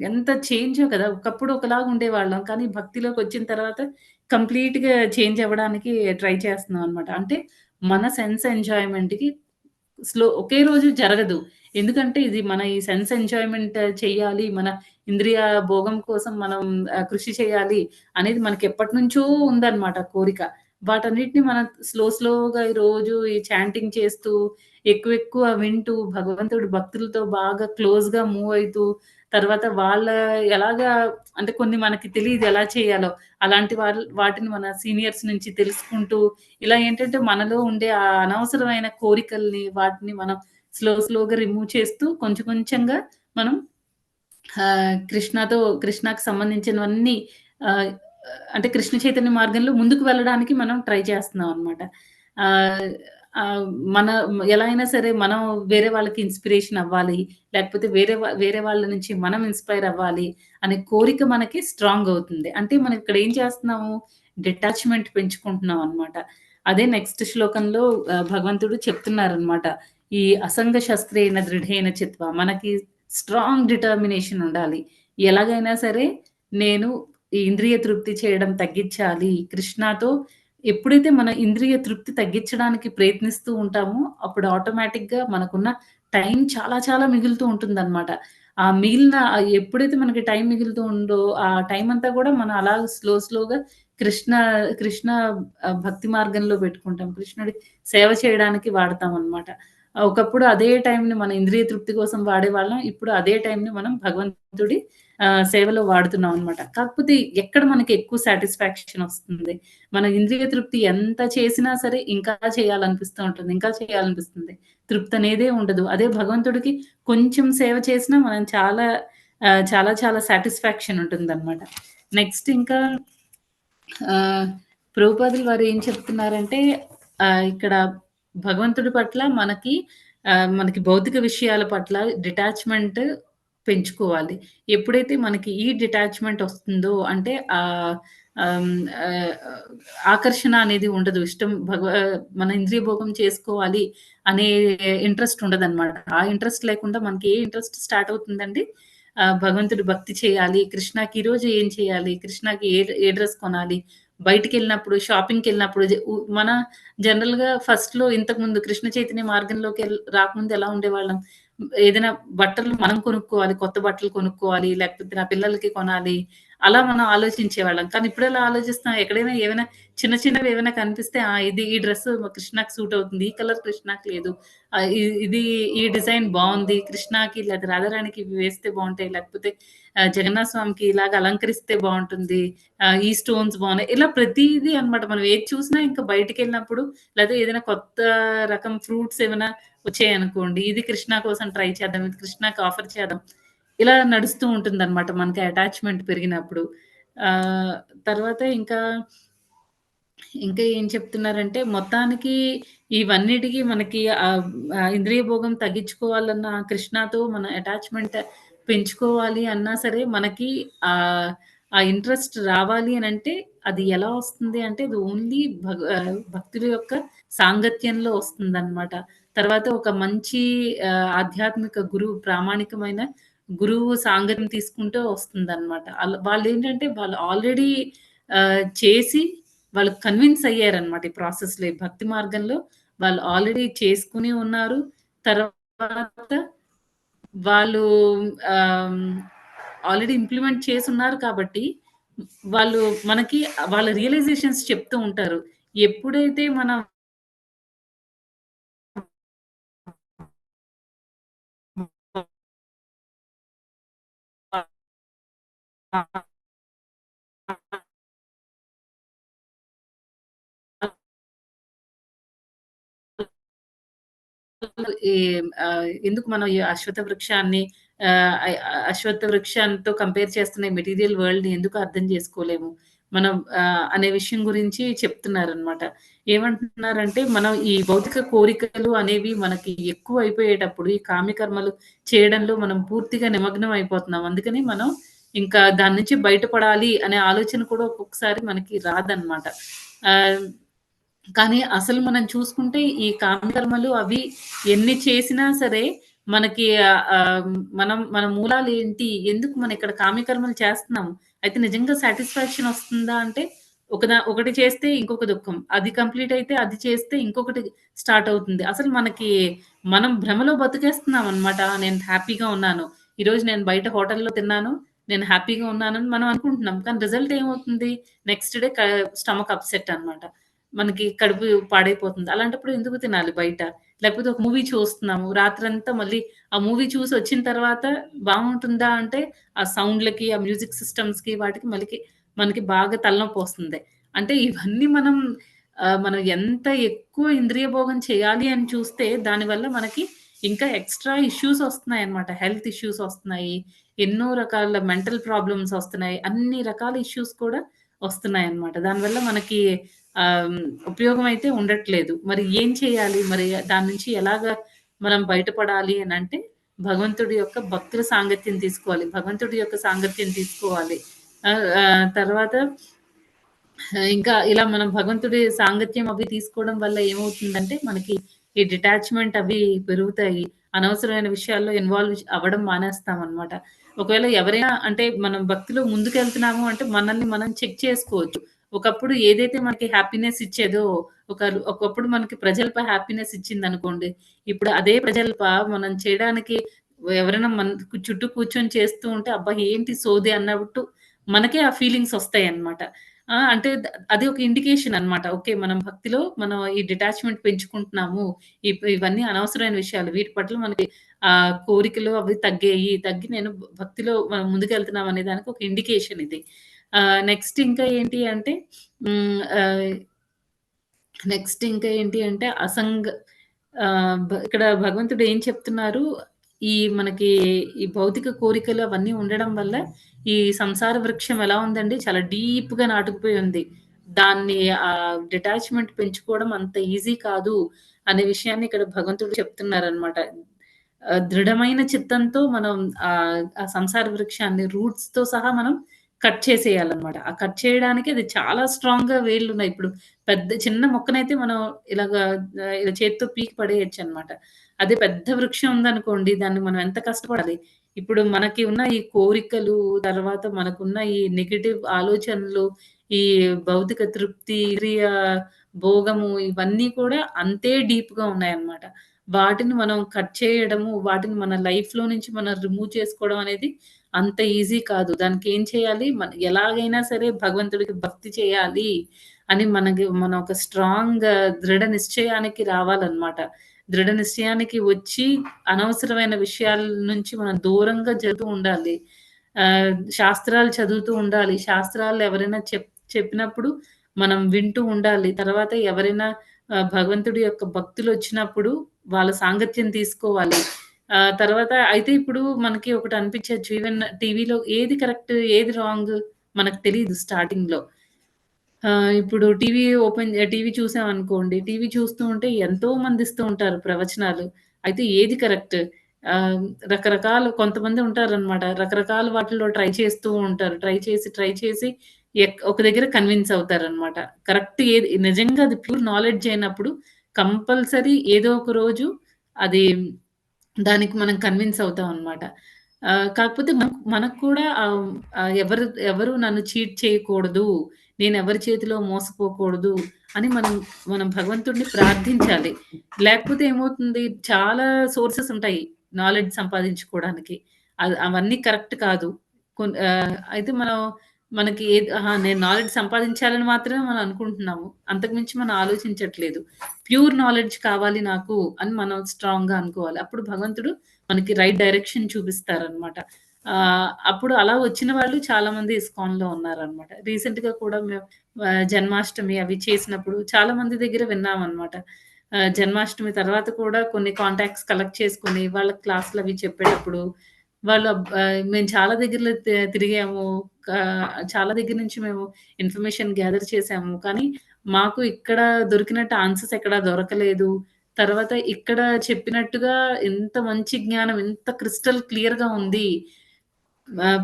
ఎంత చేంజో కదా! ఒకప్పుడు ఒకలాగా ఉండేవాళ్ళం. కానీ భక్తిలోకొచ్చిన తర్వాత కంప్లీట్‌గా చేంజ్ అవ్వడానికి ట్రై చేస్తున్నాం అనమాట. అంటే మన సెన్స్ ఎంజాయ్‌మెంట్‌కి ఒకే రోజు జరగదు. ఎందుకంటే ఇది మన ఈ సెన్స్ ఎంజాయ్‌మెంట్ చెయ్యాలి. మన ఇంద్రియ భోగం కోసం మనం కృషి చేయాలి అనేది మనకెప్పటినుంచో ఉందన్నమాట కోరిక. వాటన్నిటిని మనం స్లోగా ఈ రోజు ఈ చాంటింగ్ చేస్తూ, ఎక్కువ వింటూ, భగవంతుడి భక్తులతో బాగా క్లోజ్‌గా మూవ్ అయితూ, తర్వాత వాళ్ళ ఎలాగా అంటే కొన్ని మనకి తెలీదు ఎలా చేయాలో. అలాంటి వాటిని మన సీనియర్స్ నుంచి తెలుసుకుంటూ, ఇలా ఏంటంటే మనలో ఉండే ఆ అనవసరమైన కోరికల్ని, వాటిని మనం స్లోగా రిమూవ్ చేస్తూ కొంచెం కొంచెంగా మనం కృష్ణకి సంబంధించినవన్నీ ఆహ్, అంటే కృష్ణ చైతన్య మార్గంలో ముందుకు వెళ్ళడానికి మనం ట్రై చేస్తున్నాం అనమాట. ఆహ్, ఆహ్, మన ఎలా అయినా సరే మనం వేరే వాళ్ళకి ఇన్‌స్పిరేషన్ అవ్వాలి. లేకపోతే వేరే వాళ్ళ నుంచి మనం ఇన్‌స్పైర్ అవ్వాలి అనే కోరిక మనకి స్ట్రాంగ్ అవుతుంది. అంటే మనం ఇక్కడ ఏం చేస్తున్నాము? డిటాచ్‌మెంట్ పెంచుకుంటున్నాం అనమాట. అదే నెక్స్ట్ శ్లోకంలో భగవంతుడు చెప్తున్నారనమాట. ఈ అసంగ శస్త్రేణ దృఢేన చిత్వ మనకి స్ట్రాంగ్ డిటర్మినేషన్ ఉండాలి. ఎలాగైనా సరే నేను ఈ ఇంద్రియ తృప్తి చేయడం తగ్గిచ్చాలి. కృష్ణతో ఎప్పుడైతే మన ఇంద్రియ తృప్తి తగ్గించడానికి ప్రయత్నిస్తూ ఉంటామో, అప్పుడు ఆటోమేటిక్‌గా మనకున్న టైం చాలా చాలా మిగులుతూ ఉంటుందనమాట. ఆ మిగిలిన ఎప్పుడైతే మనకి టైం మిగులుతూ ఉందో, ఆ టైం అంతా కూడా మనం అలా స్లోగా కృష్ణ కృష్ణ భక్తి మార్గంలో పెట్టుకుంటాం. కృష్ణుడి సేవ చేయడానికి వాడతామనమాట. ఒకప్పుడు అదే టైంని మన ఇంద్రియ తృప్తి కోసం వాడేవాళ్ళం. ఇప్పుడు అదే టైంని మనం భగవంతుడి సేవలో వాడుతున్నాం అనమాట. కాకపోతే ఎక్కడ మనకి ఎక్కువ సాటిస్ఫాక్షన్ ఒస్తుంది? మన ఇంద్రియ తృప్తి ఎంత చేసినా సరే ఇంకా చేయాలనిపిస్తూ ఉంటుంది. ఇంకా చేయాలనిపిస్తుంది. తృప్తి అనేదే ఉండదు. అదే భగవంతుడికి కొంచెం సేవ చేసినా మనం చాలా సాటిస్ఫాక్షన్ ఉంటుందనమాట. నెక్స్ట్ ఇంకా ఆహ్, ప్రభుపాదులు వారు ఏం చెప్తున్నారంటే ఇక్కడ భగవంతుడి పట్ల మనకి భౌతిక విషయాల పట్ల డిటాచ్‌మెంట్ పెంచుకోవాలి. ఎప్పుడైతే మనకి ఈ డిటాచ్‌మెంట్ ఒస్తుందో అంటే ఆహ్, ఆహ్, ఆకర్షణ అనేది ఉండదు. మన ఇంద్రియ భోగం చేసుకోవాలి అనే ఇంట్రెస్ట్ ఉండదనమాట. ఆ ఇంట్రెస్ట్ లేకుండా మనకి ఏ ఇంట్రెస్ట్ స్టార్ట్ అవుతుందండి? భగవంతుడి భక్తి చేయాలి. కృష్ణకి ఈరోజు ఏం చేయాలి? కృష్ణకి ఏ డ్రెస్ కొనాలి? బయటికెళ్ళినప్పుడు, షాపింగ్‌కెళ్ళినప్పుడు మన జనరల్‌గా ఫస్ట్‌లో ఇంతకుముందు కృష్ణ చైతన్య మార్గంలోకి రాకముందు ఎలా ఉండేవాళ్ళం? ఏదైనా బట్టలు మనం కొనుక్కోవాలి, కొత్త బట్టలు కొనుక్కోవాలి, లేకపోతే నా పిల్లలకి కొనాలి. అలా మనం ఆలోచించేవాళ్ళం. కానీ ఇప్పుడెలా ఆలోచిస్తాం, ఎక్కడైనా ఏవైనా చిన్న చిన్నవి ఏవైనా కనిపిస్తే ఇది ఈ డ్రెస్ కృష్ణకి సూట్ అవుతుంది. ఈ కలర్ కృష్ణకి లేదు. ఇది ఈ డిజైన్ బావుంది. కృష్ణకి లేదా రాధారాణికి ఇవి వేస్తే బావుంటాయి. లేకపోతే జగన్నాథ స్వామికి ఇలాగ అలంకరిస్తే బావుంటుంది. ఈ స్టోన్స్ బావున్నాయి. ఇలా ప్రతీదీ అన్నమాట. మనం ఏది చూసినా ఇంకా బయటికెళ్ళినప్పుడు లేదా ఏదైనా కొత్త రకం ఫ్రూట్స్ ఏమైనా వచ్చాయనుకోండి. ఇది కృష్ణ కోసం ట్రై చేద్దాం. ఇది కృష్ణకి ఆఫర్ చేద్దాం. ఇలా నడుస్తూ ఉంటుందన్నమాట మనకి అటాచ్‌మెంట్ పెరిగినప్పుడు. ఆహ్, తర్వాత ఇంకా ఏం చెప్తున్నారంటే మొత్తానికి ఇవన్నిటికి మనకి ఇంద్రియ భోగం తగ్గించుకోవాలన్న కృష్ణతో మన అటాచ్‌మెంట్ పెంచుకోవాలి అన్నా సరే మనకి ఆ ఇంట్రెస్ట్ రావాలి అనంటే అది ఎలా వస్తుంది అంటే అది ఓన్లీ భక్తుల యొక్క సాంగత్యంలో వస్తుందనమాట. తర్వాత ఒక మంచి ఆధ్యాత్మిక గురువు ప్రామాణికమైన గురువు సాంగత్యం తీసుకుంటే వస్తుందనమాట. వాళ్ళేంటంటే వాళ్ళు ఆల్రెడీ చేసి వాళ్ళు కన్విన్స్ అయ్యారనమాట ఈ ప్రాసెస్‌లో. ఈ భక్తి మార్గంలో వాళ్ళు ఆల్రెడీ చేసుకొని ఉన్నారు. తర్వాత వాళ్ళు ఆహ్, ఆల్రెడీ ఇంప్లిమెంట్ చేసున్నారు కాబట్టి, వాళ్ళు మనకి వాళ్ళ రియలైజేషన్స్ చెప్తూ ఉంటారు. ఎప్పుడైతే మనం ఈ ఎందుకు మనం ఈ అశ్వత్థ వృక్షాన్ని అశ్వత్థ వృక్షంతో కంపేర్ చేస్తున్న ఈ మెటీరియల్ వరల్డ్‌ని ఎందుకు అర్థం చేసుకోలేము? మనం అనే విషయం గురించి చెప్తున్నారనమాట. ఏమంటున్నారంటే, మనం ఈ భౌతిక కోరికలు అనేవి మనకి ఎక్కువైపోయేటప్పుడు, ఈ కామ్యకర్మలు చేయడంలో మనం పూర్తిగా నిమగ్నం అయిపోతున్నాం. అందుకని మనం ఇంకా దాని నుంచి బయటపడాలి అనే ఆలోచన కూడా ఒక్కొక్కసారి మనకి రాదనమాట. ఆహ్ కానీ అసలు మనం చూసుకుంటే ఈ కామ్యకర్మలు అవి ఎన్ని చేసినా సరే మనకి మన మూలాలేంటి? ఎందుకు మనం ఇక్కడ కామ్యకర్మలు చేస్తున్నాము. అయితే నిజంగా సాటిస్ఫాక్షన్ వస్తుందా అంటే ఒకటి చేస్తే ఇంకొక దుఃఖం. అది కంప్లీట్ అయితే అది చేస్తే ఇంకొకటి స్టార్ట్ అవుతుంది. అసలు మనం భ్రమలో బతికేస్తున్నామనమాట. నేను హ్యాపీగా ఉన్నాను. ఈరోజు నేను బయట హోటల్‌లో తిన్నాను. నేను హ్యాపీగా ఉన్నానని మనం అనుకుంటున్నాం. కానీ రిజల్ట్ ఏమవుతుంది? నెక్స్ట్ డే స్టమక్ అప్‌సెట్ అనమాట. మనకి కడుపు పాడైపోతుంది. అలాంటప్పుడు ఎందుకు తినాలి బయట? లేకపోతే ఒక మూవీ చూస్తున్నాము. రాత్రంతా మళ్ళీ ఆ మూవీ చూసొచ్చిన తర్వాత బావుంటుందా అంటే, ఆ సౌండ్‌లకి, ఆ మ్యూజిక్ సిస్టమ్స్‌కి వాటికి మనకి బాగా తలనొప్పొస్తుంది. అంటే ఇవన్నీ మనం ఎంత ఎక్కువ ఇంద్రియ భోగం చేయాలి అని చూస్తే, దానివల్ల మనకి ఇంకా ఎక్స్‌ట్రా ఇష్యూస్ ఒస్తున్నాయన్నమాట. హెల్త్ ఇష్యూస్ ఒస్తున్నాయి. ఎన్నో రకాల మెంటల్ ప్రాబ్లమ్స్ ఒస్తున్నాయి. అన్ని రకాల ఇష్యూస్ కూడా ఒస్తున్నాయన్నమాట. దానివల్ల మనకి ఆహ్, హ్మ్. ఉపయోగం అయితే ఉండట్లేదు. మరి ఏం చేయాలి? మరి దాని నుంచి ఎలాగా మనం బయటపడాలి అనంటే, భగవంతుడి యొక్క భక్తుల సాంగత్యం తీసుకోవాలి. భగవంతుడి యొక్క సాంగత్యం తీసుకోవాలి. తర్వాత ఇంకా ఇలా మనం భగవంతుడి సాంగత్యం అవి తీసుకోవడం వల్ల ఏమవుతుందంటే, మనకి ఈ డిటాచ్‌మెంట్ అవి పెరుగుతాయి. అనవసరమైన విషయాల్లో ఇన్వాల్వ్ అవ్వడం మానేస్తామనమాట. ఒకవేళ ఎవరైనా అంటే మనం భక్తిలో ముందుకెళ్తున్నాము అంటే మనల్ని మనం చెక్ చేసుకోవచ్చు. ఒకప్పుడు ఏదైతే మనకి హ్యాపీనెస్ ఇచ్చేదో ఒకప్పుడు మనకి ప్రజల్ప హ్యాపీనెస్ ఇచ్చిందనుకోండి. ఇప్పుడు అదే ప్రజల్ప మనం చేయడానికి ఎవరైనా మన చుట్టూ కూర్చొని చేస్తూ ఉంటే, అబ్బా! ఏంటి సోది అన్నట్టు మనకే ఆ ఫీలింగ్స్ ఒస్తాయన్నమాట. అంటే అది ఒక ఇండికేషన్ అన్నమాట. ఓకే. మనం భక్తిలో ఈ డిటాచ్‌మెంట్ పెంచుకుంటున్నాము. ఇవన్నీ అనవసరమైన విషయాలు. వీటి పట్ల మనకి కోరికలు అవి తగ్గాయి. తగ్గి నేను భక్తిలో మనం ముందుకెళ్తున్నాం అనే దానికి ఒక ఇండికేషన్ ఇది. నెక్స్ట్ ఇంకా ఏంటి అంటే హ్మ్. నెక్స్ట్ ఇంకా ఏంటి అంటే ఇక్కడ భగవంతుడు ఏం చెప్తున్నారు, మనకి ఈ భౌతిక కోరికలు అవన్నీ ఉండడం వల్ల, ఈ సంసార వృక్షం ఎలా ఉందండి చాలా డీప్‌గా నాటుకుపోయి ఉంది. దాన్ని డిటాచ్‌మెంట్ పెంచుకోవడం అంత ఈజీ కాదు అనే విషయాన్ని ఇక్కడ భగవంతుడు చెప్తున్నారనమాట. దృఢమైన చిత్తంతో మనం ఆ సంసార వృక్షాన్ని రూట్స్‌తో సహా మనం కట్ చేసేయాలనమాట. ఆ కట్ చేయడానికి అది చాలా స్ట్రాంగ్‌గా వేళ్ళున్నాయి. ఇప్పుడు చిన్న మొక్కనైతే మనం ఇలాగా ఇలా చేత్తో పీకి పడేయొచ్చనమాట. అదే పెద్ద వృక్షం ఉందనుకోండి, దాన్ని మనం ఎంత కష్టపడాలి. ఇప్పుడు మనకి ఉన్న ఈ కోరికలు, తర్వాత మనకున్న ఈ నెగెటివ్ ఆలోచనలు, ఈ భౌతిక తృప్తి, ఇంద్రియ భోగము ఇవన్నీ కూడా అంతే డీప్‌గా ఉన్నాయన్నమాట. వాటిని మనం కట్ చేయడము, వాటిని మన లైఫ్‌లో నుంచి మనం రిమూవ్ చేసుకోవడం అనేది అంత ఈజీ కాదు. దానికేం చేయాలి, ఎలాగైనా సరే భగవంతుడికి భక్తి చేయాలి అని మనం ఒక స్ట్రాంగ్ దృఢ నిశ్చయానికి రావాలనమాట. దృఢ నిశ్చయానికి వచ్చి అనవసరమైన విషయాల నుంచి మనం దూరంగా జరుగుతూ ఉండాలి. శాస్త్రాలు చదువుతూ ఉండాలి. శాస్త్రాలు ఎవరైనా చెప్పినప్పుడు మనం వింటూ ఉండాలి. తర్వాత ఎవరైనా భగవంతుడి యొక్క భక్తులొచ్చినప్పుడు వాళ్ళ సాంగత్యం తీసుకోవాలి. తర్వాత అయితే ఇప్పుడు మనకి ఒకటి అనిపించొచ్చు. ఈవెన్ టీవీలో ఏది కరెక్ట్, ఏది రాంగ్ మనకు తెలీదు స్టార్టింగ్‌లో. ఇప్పుడు టీవీ చూసామనుకోండి. టీవీ చూస్తూ ఉంటే ఎంతో మంది ఇస్తూ ఉంటారు ప్రవచనాలు. అయితే ఏది కరెక్ట్? ఆహ్, రకరకాలు కొంతమంది ఉంటారనమాట. రకరకాల వాటిల్లో ట్రై చేస్తూ ఉంటారు. ట్రై చేసి ఒక దగ్గర కన్విన్స్ అవుతారనమాట. కరెక్ట్ ఏది నిజంగా అది ప్యూర్ నాలెడ్జ్ అయినప్పుడు కంపల్సరీ ఏదో ఒక రోజు అది దానికి మనం కన్విన్స్ అవుతాం అనమాట. కాకపోతే మనకు కూడా ఎవరు నన్ను చీట్ చేయకూడదు. నేనెవరి చేతిలో మోసపోకూడదు అని మనం భగవంతుడిని ప్రార్థించాలి. లేకపోతే ఏమవుతుంది, చాలా సోర్సెస్ ఉంటాయి నాలెడ్జ్ సంపాదించుకోవడానికి. అవన్నీ కరెక్ట్ కాదు. అయితే మనకి నేను నాలెడ్జ్ సంపాదించాలని మాత్రమే మనం అనుకుంటున్నాము. అంతకు మించి మనం ఆలోచించట్లేదు. ప్యూర్ నాలెడ్జ్ కావాలి నాకు అని మనం స్ట్రాంగ్‌గా అనుకోవాలి. అప్పుడు భగవంతుడు మనకి రైట్ డైరెక్షన్ చూపిస్తారనమాట. అప్పుడు అలా వచ్చిన వాళ్ళు చాలామంది ఇస్కాన్‌లో ఉన్నారనమాట. రీసెంట్‌గా కూడా మేము జన్మాష్టమి అవి చేసినప్పుడు చాలా మంది దగ్గర విన్నామనమాట. జన్మాష్టమి తర్వాత కూడా కొన్ని కాంటాక్ట్స్ కలెక్ట్ చేసుకొని వాళ్ళకి క్లాసులవి చెప్పేటప్పుడు మేము చాలా దగ్గరలో తిరిగాము. చాలా దగ్గర నుంచి మేము ఇన్ఫర్మేషన్ గ్యాదర్ చేసాము. కానీ మాకు ఇక్కడ దొరికినట్టు ఆన్సర్స్ ఎక్కడ దొరకలేదు. తర్వాత ఇక్కడ చెప్పినట్టుగా ఎంత మంచి జ్ఞానం, ఎంత క్రిస్టల్ క్లియర్‌గా ఉంది.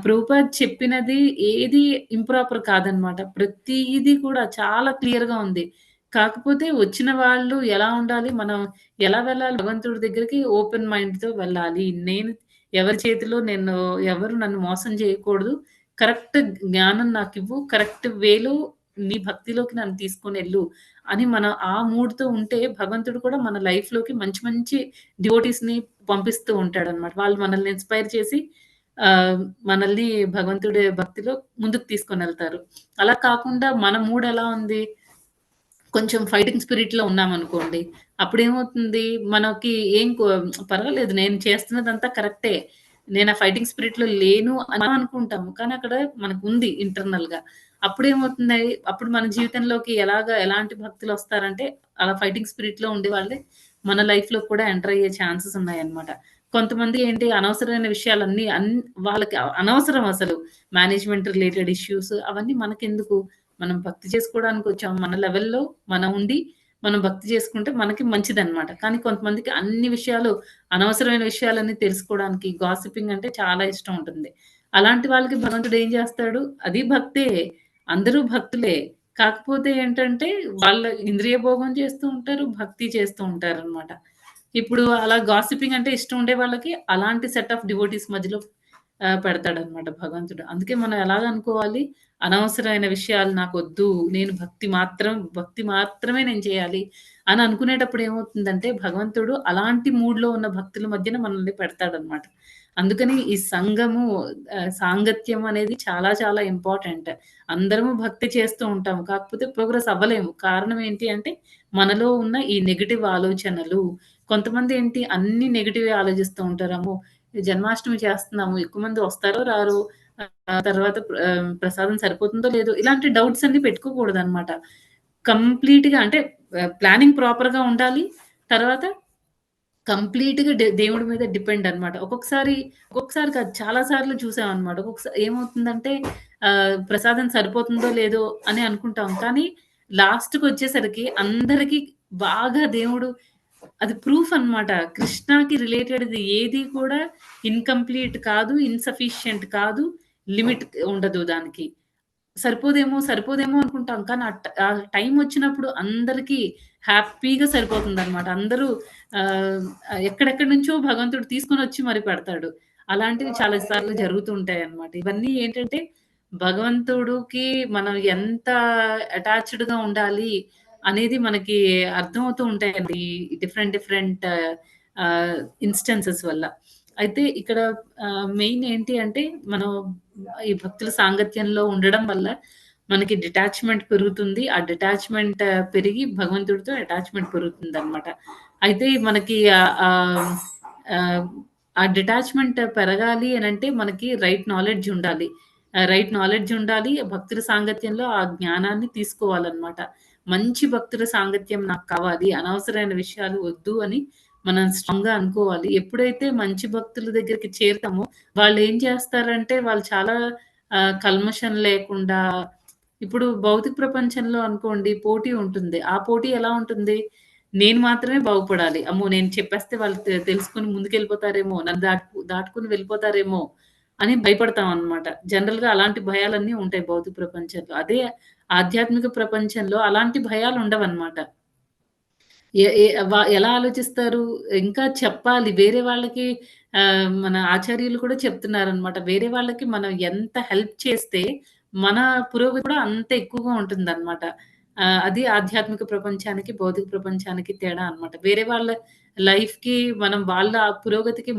ప్రభుపాద్ చెప్పినది ఏది ఇంప్రాపర్ కాదనమాట. ప్రతీది కూడా చాలా క్లియర్‌గా ఉంది. కాకపోతే వచ్చిన వాళ్ళు ఎలా ఉండాలి, మనం ఎలా వెళ్ళాలి భగవంతుడి దగ్గరికి ఓపెన్ మైండ్‌తో వెళ్ళాలి. ఎవరి చేతిలో ఎవరు నన్ను మోసం చేయకూడదు. కరెక్ట్ జ్ఞానం నాకివ్వు. కరెక్ట్ వేలో నీ భక్తిలోకి నన్ను తీసుకొనెళ్ళు అని మనం ఆ మూడ్‌తో ఉంటే భగవంతుడు కూడా మన లైఫ్‌లోకి మంచి మంచి డివోటీస్‌ని పంపిస్తూ ఉంటాడనమాట. వాళ్ళు మనల్ని ఇన్‌స్పైర్ చేసి మనల్ని భగవంతుడి భక్తిలో ముందుకు తీసుకొనెళ్తారు. అలా కాకుండా మన మూడ్ ఎలా ఉంది, కొంచెం ఫైటింగ్ స్పిరిట్‌లో ఉన్నామనుకోండి. అప్పుడేమవుతుంది, మనకి పర్వాలేదు నేను చేస్తున్నదంతా కరెక్టే. నేను ఆ ఫైటింగ్ స్పిరిట్‌లో లేను అని మనం అనుకుంటాము. కానీ అక్కడ మనకుంది ఇంటర్నల్‌గా. అప్పుడేమవుతుంది, అప్పుడు మన జీవితంలోకి ఎలాంటి భక్తులొస్తారంటే, అలా ఫైటింగ్ స్పిరిట్‌లో ఉండేవాళ్ళే మన లైఫ్‌లో కూడా ఎంటర్ అయ్యే ఛాన్సెస్ ఉన్నాయన్నమాట. కొంతమంది ఏంటి అనవసరమైన విషయాలన్నీ వాళ్ళకి అనవసరం అసలు. మేనేజ్‌మెంట్ రిలేటెడ్ ఇష్యూస్ అవన్నీ మనకెందుకు? మనం భక్తి చేసుకోవడానికొచ్చాం. మన లెవెల్‌లో మనం భక్తి చేసుకుంటే మనకి మంచిదనమాట. కానీ కొంతమందికి అన్ని విషయాలు అనవసరమైన విషయాలన్నీ తెలుసుకోవడానికి గాసిపింగ్ అంటే చాలా ఇష్టం ఉంటుంది. అలాంటి వాళ్ళకి భగవంతుడు ఏం చేస్తాడు? అది భక్తే. అందరూ భక్తులే. కాకపోతే ఏంటంటే వాళ్ళ ఇంద్రియ భోగం చేస్తూ ఉంటారు. భక్తి చేస్తూ ఉంటారనమాట. ఇప్పుడు అలా గాసిపింగ్ అంటే ఇష్టం ఉండే వాళ్ళకి అలాంటి సెట్ ఆఫ్ డివోటీస్ మధ్యలో పెడతాడనమాట భగవంతుడు. అందుకే మనం ఎలాగనుకోవాలి, అనవసరమైన విషయాలు నాకొద్దు. భక్తి మాత్రమే నేను చేయాలి అని అనుకునేటప్పుడు ఏమవుతుందంటే, భగవంతుడు అలాంటి మూడ్‌లో ఉన్న భక్తుల మధ్యన మనల్ని పెడతాడనమాట. అందుకని ఈ సాంగత్యం అనేది చాలా చాలా ఇంపార్టెంట్. అందరము భక్తి చేస్తూ ఉంటాము. కాకపోతే ప్రోగ్రెస్ అవ్వలేము. కారణం ఏంటి అంటే, మనలో ఉన్న ఈ నెగెటివ్ ఆలోచనలు. కొంతమంది ఏంటి అన్ని నెగెటివే ఆలోచిస్తూ ఉంటారు. అమ్మో! జన్మాష్టమి చేస్తున్నాము. ఎక్కువ మంది వస్తారో రారో? తర్వాత ప్రసాదం సరిపోతుందో లేదో? ఇలాంటి డౌట్స్ అన్నీ పెట్టుకోకూడదనమాట. కంప్లీట్‌గా అంటే ప్లానింగ్ ప్రాపర్‌గా ఉండాలి. తర్వాత కంప్లీట్‌గా దేవుడి మీద డిపెండ్ అనమాట. ఒక్కొక్కసారి కాదు చాలా సార్లు చూసామనమాట. ఏమవుతుందంటే ప్రసాదం సరిపోతుందో లేదో అని అనుకుంటాం. కానీ లాస్ట్‌కొచ్చేసరికి అందరికి బాగా దేవుడు అది ప్రూఫ్ అన్నమాట. కృష్ణకి రిలేటెడ్‌ది ఏది కూడా ఇన్‌కంప్లీట్ కాదు, ఇన్‌సఫిషియెంట్ కాదు, లిమిట్ ఉండదు దానికి. సరిపోదేమో అనుకుంటాం. కానీ ఆ టైమొచ్చినప్పుడు అందరికి హ్యాపీగా సరిపోతుందనమాట. అందరూ ఆహ్, ఎక్కడెక్కడి నుంచో భగవంతుడు తీసుకొనొచ్చి మరి పెడతాడు. అలాంటివి చాలా సార్లు జరుగుతూ ఉంటాయన్నమాట. ఇవన్నీ ఏంటంటే భగవంతుడికి మనం ఎంత అటాచ్డ్‌గా ఉండాలి అనేది మనకి అర్థమవుతూ ఉంటాయండి. డిఫరెంట్ డిఫరెంట్ ఇన్‌స్టెన్సెస్ వల్ల. అయితే ఇక్కడ మెయిన్ ఏంటి అంటే, మనం ఈ భక్తుల సాంగత్యంలో ఉండడం వల్ల మనకి డిటాచ్‌మెంట్ పెరుగుతుంది. ఆ డిటాచ్‌మెంట్ పెరిగి భగవంతుడితో అటాచ్‌మెంట్ పెరుగుతుందనమాట. అయితే మనకి ఆహ్, ఆ డిటాచ్‌మెంట్ పెరగాలి అనంటే మనకి రైట్ నాలెడ్జ్ ఉండాలి. రైట్ నాలెడ్జ్ ఉండాలి. భక్తుల సాంగత్యంలో ఆ జ్ఞానాన్ని తీసుకోవాలనమాట. మంచి భక్తుల సాంగత్యం నాకు కావాలి. అనవసరమైన విషయాలు వద్దు అని మనం స్ట్రాంగ్‌గా అనుకోవాలి. ఎప్పుడైతే మంచి భక్తుల దగ్గరికి చేరుతామో, వాళ్ళేం చేస్తారంటే, వాళ్ళు చాలా కల్మషం లేకుండా ఇప్పుడు భౌతిక ప్రపంచంలో అనుకోండి పోటీ ఉంటుంది. ఆ పోటీ ఎలా ఉంటుంది? నేను మాత్రమే బాగుపడాలి. అమ్మో! నేను చెప్పేస్తే వాళ్ళు తెలుసుకొని ముందుకెళ్ళిపోతారేమో, నన్ను దాటుకొని వెళ్ళిపోతారేమో అని భయపడతామనమాట. జనరల్‌గా అలాంటి భయాలన్నీ ఉంటాయి భౌతిక ప్రపంచంలో. అదే ఆధ్యాత్మిక ప్రపంచంలో అలాంటి భయాలుండవనమాట. ఎ ఎ ఎలా ఆలోచిస్తారు? ఇంకా చెప్పాలి. వేరే వాళ్ళకి మన ఆచార్యులు కూడా చెప్తున్నారనమాట. వేరే వాళ్ళకి మనం ఎంత హెల్ప్ చేస్తే, మన పురోగతి కూడా అంత ఎక్కువగా ఉంటుందనమాట. అది ఆధ్యాత్మిక ప్రపంచానికి, భౌతిక ప్రపంచానికి తేడా అనమాట. వేరే వాళ్ళ లైఫ్‌కి మనం వాళ్ళ పురోగతికి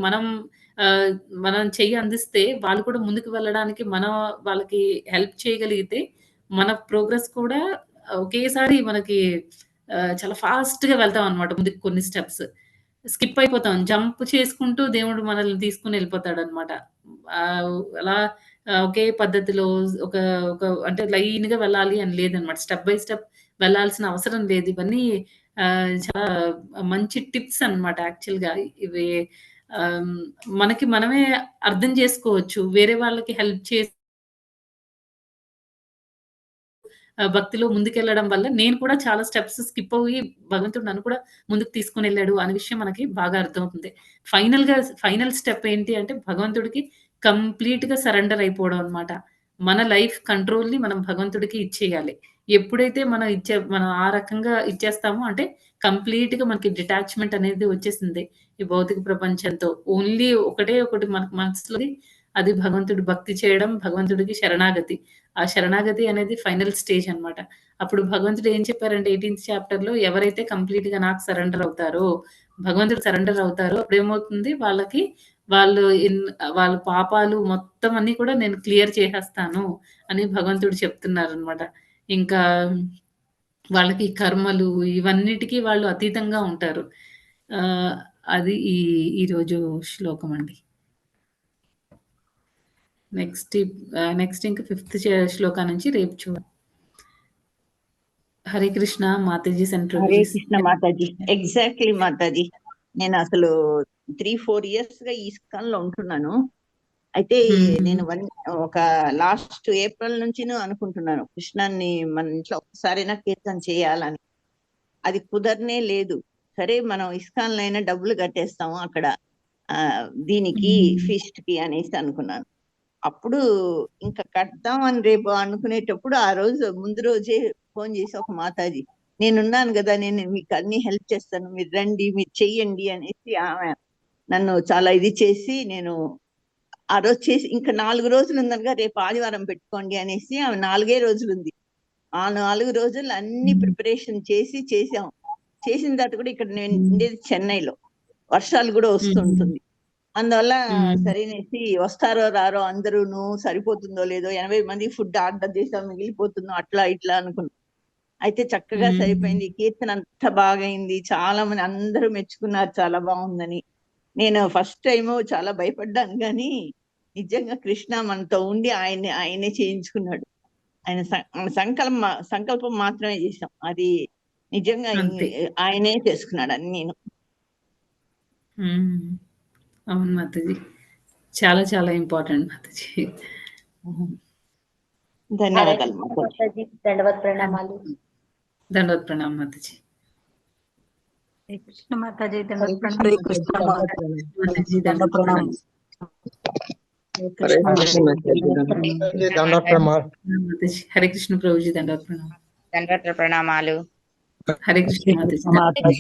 ఆహ్, మనం చెయ్యి అందిస్తే, వాళ్ళు కూడా ముందుకు వెళ్ళడానికి మనం వాళ్ళకి హెల్ప్ చేయగలిగితే, మన ప్రోగ్రెస్ కూడా ఒకేసారి మనకి చాలా ఫాస్ట్‌గా వెళ్తామనమాట ముందుకు కొన్ని స్టెప్స్. స్కిప్ అయిపోతాం. జంప్ చేసుకుంటూ దేవుడు మనల్ని తీసుకొని ఎళ్ళిపోతాడనమాట. అలా ఒకే పద్ధతిలో ఒక ఒక అంటే లైన్‌గా వెళ్ళాలి అని లేదనమాట. స్టెప్ బై స్టెప్ వెళ్ళాల్సిన అవసరం లేదు. ఇవన్నీ చాలా మంచి టిప్స్ అనమాట యాక్చువల్‌గా. ఇవి ఆహ్, మనకి మనమే అర్థం చేసుకోవచ్చు. వేరే వాళ్ళకి హెల్ప్ చేసి భక్తిలో ముందుకెళ్ళడం వల్ల నేను కూడా చాలా స్టెప్స్ స్కిప్ అవ్వి భగవంతుడు నన్ను కూడా ముందుకు తీసుకొనెళ్ళాడు అనే విషయం మనకి బాగా అర్థమవుతుంది. ఫైనల్ స్టెప్ ఏంటి అంటే భగవంతుడికి కంప్లీట్‌గా సరెండర్ అయిపోవడం అన్నమాట. మన లైఫ్ కంట్రోల్‌ని మనం భగవంతుడికి ఇచ్చేయాలి. ఎప్పుడైతే మనం ఆ రకంగా ఇచ్చేస్తామో అంటే కంప్లీట్‌గా మనకి డిటాచ్‌మెంట్ అనేది వచ్చేసింది. ఈ భౌతిక ప్రపంచంతో. ఓన్లీ ఒకటే ఒకటి మనకు మనసులోది అది భగవంతుడి భక్తి చేయడం, భగవంతుడికి శరణాగతి. ఆ శరణాగతి అనేది ఫైనల్ స్టేజ్ అన్నమాట. అప్పుడు భగవంతుడు ఏం చెప్పారంటే 18థ్ చాప్టర్‌లో ఎవరైతే కంప్లీట్‌గా నాకు సరెండర్ అవుతారో, భగవంతుడు సరెండర్ అవుతారో అప్పుడేమవుతుంది వాళ్ళకి వాళ్ళు ఇన్ వాళ్ళ పాపాలు మొత్తం అన్నీ కూడా నేను క్లియర్ చేసేస్తాను అని భగవంతుడు చెప్తున్నారనమాట. ఇంకా వాళ్ళకి కర్మలు ఇవన్నిటికి వాళ్ళు అతీతంగా ఉంటారు. ఆహ్, అది ఈరోజు శ్లోకం అండి. నెక్స్ట్ ఇంక ఫిఫ్త్ శ్లోక నుంచి రేపు హరే కృష్ణ మాతాజీ అండ్ హరే ప్రభుజీస్. కృష్ణ మాతాజీ. ఎగ్జాక్ట్లీ మాతాజీ. నేను అసలు 3-4 ఇయర్స్ గా ఇస్కాన్ లో ఉంటున్నాను. అయితే నేను ఒక లాస్ట్ ఏప్రిల్ నుంచి అనుకుంటున్నాను కృష్ణాన్ని మన ఇంట్లో ఒక్కసారైనా కీర్తన చేయాలని. అది కుదరనే లేదు. సరే మనం ఇస్కాన్ లో అయినా డబ్బులు కట్టేస్తాము అక్కడ దీనికి ఫీస్ట్ కి అనేసి అనుకున్నాను. అప్పుడు ఇంకా కడతామని రేపు అనుకునేటప్పుడు ఆ రోజు ముందు రోజే ఫోన్ చేసి ఒక మాతాజీ నేనున్నాను కదా, నేను మీకు అన్ని హెల్ప్ చేస్తాను, మీరు రండి, మీరు చెయ్యండి అనేసి ఆమె నన్ను చాలా ఇది చేసి నేను ఆ రోజు చేసి ఇంకా 4 రోజులు ఉందనగా రేపు ఆదివారం పెట్టుకోండి అనేసి ఆమె 4 రోజులు ఉంది. ఆ 4 రోజులు అన్ని ప్రిపరేషన్ చేసాం. చేసిన తర్వాత కూడా ఇక్కడ నేను ఉండేది చెన్నైలో, వర్షాలు కూడా వస్తుంటుంది. అందువల్ల సరేనేసి వస్తారో రారో అందరూను, సరిపోతుందో లేదో 80 మంది ఫుడ్ ఆర్డర్ చేసాం, మిగిలిపోతుందో అట్లా ఇట్లా అనుకున్నాం. అయితే చక్కగా సరిపోయింది. కీర్తన అంత బాగైంది. చాలా మంది అందరూ మెచ్చుకున్నారు చాలా బాగుందని. నేను ఫస్ట్ టైము చాలా భయపడ్డాను గాని నిజంగా కృష్ణ మనతో ఉండి ఆయనే చేయించుకున్నాడు. ఆయన సంకల్పం మాత్రమే చేసాం. అది నిజంగా ఆయనే చేసుకున్నాడు అన్నీను. అవును మాతాజీ. చాలా చాలా ఇంపార్టెంట్ మాతాజీ. ధన్యవాదాలు మాతాజీ. దండవత్ ప్రణామాలు. దండవత్ ప్రణామం మాతాజీ. హరే కృష్ణ మాతాజీ. దండవత్ ప్రణామాలు. హరే కృష్ణ మాతాజీ. దండవత్ ప్రణామం. హరే కృష్ణ ప్రభుజీ. దండవత్ ప్రణామం. దండవత్ ప్రణామాలు. హరే కృష్ణ మాతాజీ.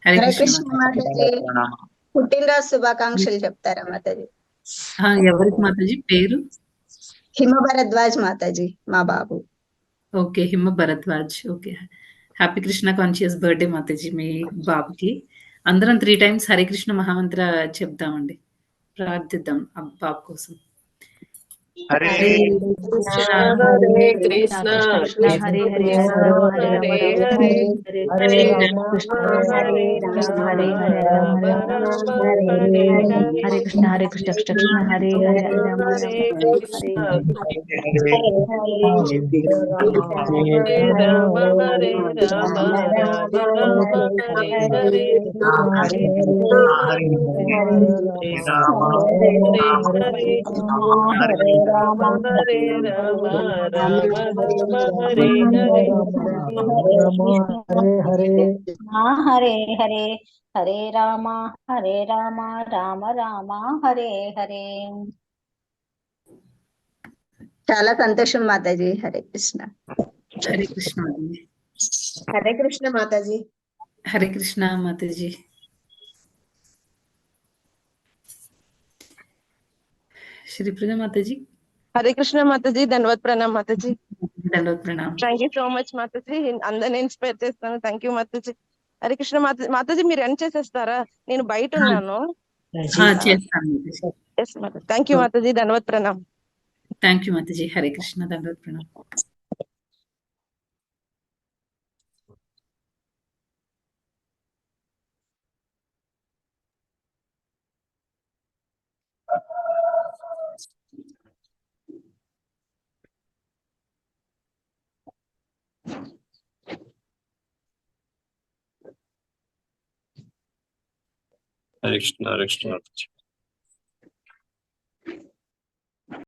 హరే కృష్ణ మాతాజీ. పుట్టినరోజు శుభాకాంక్షలు చెప్తారా మాతాజీ? ఎవరికి మాతాజీ పేరు? హిమ భరద్వాజ్ మాతాజీ, మా బాబు. Okay. Hima Bharadwaj. Okay. Happy Krishna conscious birthday Mataji మీ బాబుకి. అందరం 3 టైమ్స్ హరే కృష్ణ మహామంత్ర చెప్దామండి. ప్రార్థిద్దాం ఆ బాబు కోసం. హరే హరే కృష్ణ కృష్ణ హరే కృష్ణ కృష్ణ హరే హరే కృష్ణ రామ హరే హరే హరే హరే హరే హరే కృష్ణ రామ హరే హరే కృష్ణ రామ హరే హరే రామ రామ రామ రామ హరే హరే హరే కృష్ణ హరే కృష్ణ కృష్ణ హరే హరే రామ హరే రామ కృష్ణ హరే కృష్ణ హరే రామ హరే రామ రామ రామ హరే హరే హరే రామ హరే రామ రామ రామ హరే హరే హరే హరే హరే రామ రామ రామ హరే హరే. చాలా సంతోషం మాతాజీ. హరే కృష్ణ. హరే కృష్ణ మాతాజీ. హరే కృష్ణ మాతాజీ. హరే కృష్ణ మాతాజీ. శ్రీప్రజ మాతాజీ. హరే కృష్ణ మాతాజీ. ధన్యవాద్ ప్రణామ్ మాతాజీ. దండవత్ ప్రణామ్. Thank you so much Mataji. అందరిని ఇన్స్పైర్ చేస్తాను. Thank you Mataji. హరే కృష్ణ మాతాజీ మీరు ఎండ్ చేసేస్తారా? నేను బయట ఉన్నాను. చేస్తాను Mataji. Yes Mataji. Thank you Mataji. ధన్యవాద్ ప్రణామ్. Thank you Mataji. హరే కృష్ణ. దండవత్ ప్రణామ్. హరే కృష్ణ హరే కృష్ణ.